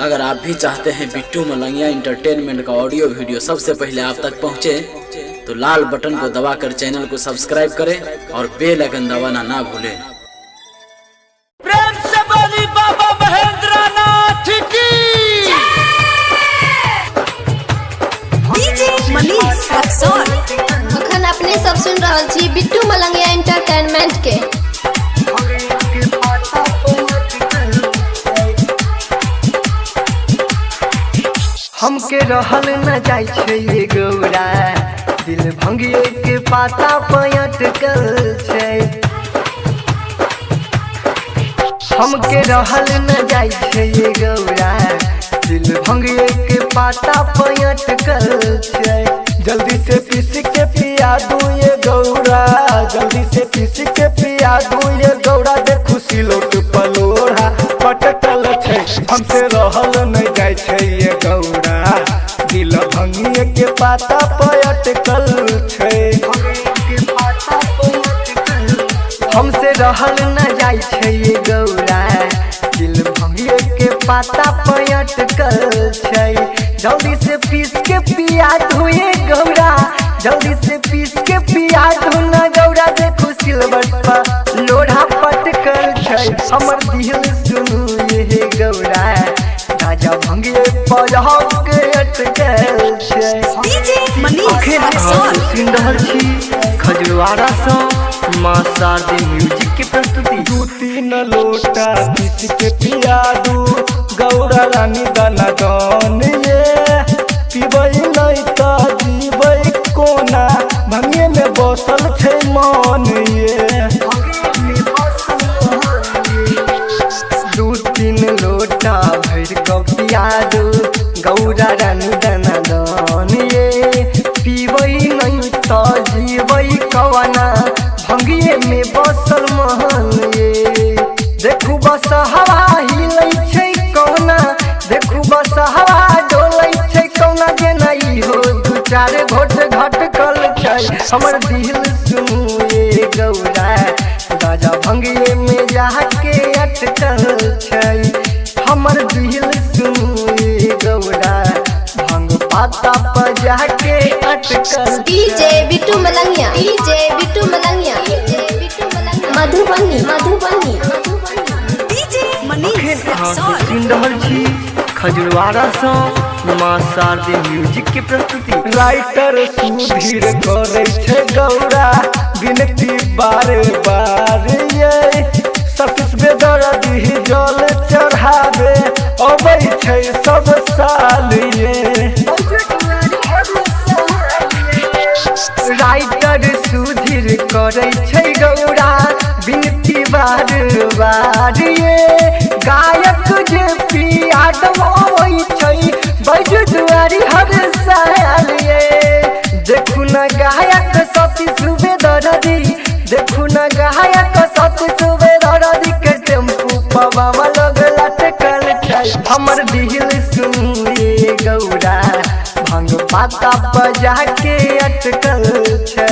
अगर आप भी चाहते हैं बिट्टू मलंगिया एंटरटेनमेंट का ऑडियो वीडियो सबसे पहले आप तक पहुंचे, तो लाल बटन को दबाकर चैनल को सब्सक्राइब करें और बेल आइकन दबाना ना भूलें। प्रेम से बोली बाबा महेंद्रनाथ की। डीजे मनीष रक्सौल अखन अपने सब सुन रहल छी बिट्टू मलंगिया एंटरटेनमेंट के। हमके रहल न जाय छै ये गौरा, दिल भंगिए के पाता पयटकल छै। हमके रहल न जाय छै ये गौरा, दिल भंगिए के पाता पयटकल छै। जल्दी से पीस के पिया दूं ये गौरा, जल्दी से पीस के पिया दूं ये गौरा, देखू सिलोट पलोड़ा पटकल छै। हमसे रहल न जाय छै ये गौरा, दिल भंगिए के पाता पयटकल छै। हमसे रहल न जाय छै ये गौरा, दिल भंगिए के पाता पयटकल छै। जल्दी से पीस के पिया दूं ये गौरा, जल्दी से पीस के पिया दूं ना गौरा, देखो सिलवट पर लोढ़ा पटकल छै। हमर दिल सुनू ये गौरा, राजा भंगिए पलहक के अटकल छै। डीजे मनीष रक्सौल सुन रहल छी खजुआरा सँ मां शारदी म्यूजिक के प्रस्तुति। दू तीन लोटा पीस के पिया दू गौरा रानी दाना दान ये, पीबै नहीं त जीबै कोना, भंगिए में बसल छै मन ये। दू तीन लोटा भर के पिया दू गौरा रानी दाना दान ये, पीबै नहीं त जीबै कवना, भंगिए में बसल महल ये। देखू बस हवा हिलै छै कौना, देखू बस हवा डोलै छै कौना, जेना ई हो दू चार घोट घटकल छै। हमर दिल सुनू ये गौरा, राजा भंगिए में जाके अटकल छै। हमर दिल सुनू ये गौरा, भंग पाता पर जाके अटकल। DJ Bittu Malangiya, DJ Bittu Malangiya, Madhubani Madhubani DJ Manish Raxaul सुन रहल छी खजुआरा सँ मां शारदी म्यूजिक के प्रस्तुति। राइटर सुधीर करे छै गौरा विनती बार बार ये, सतीश बेदर्दी जल चढ़ावे अबै छै सब साल ये। राइटर सुधीर करे छै गौरा विनती बार बार ये, गायक जे पिया दबै छै बैज दुआरी हर साल ये। देखू न गायक सतीश बेदर्दी, देखू न गायक सतीश बेदर्दी के टेम्पू पवा लग लटकल छै। हमर दिल सुनू ये गौरा, भंग पाता बजा के अटकल छै।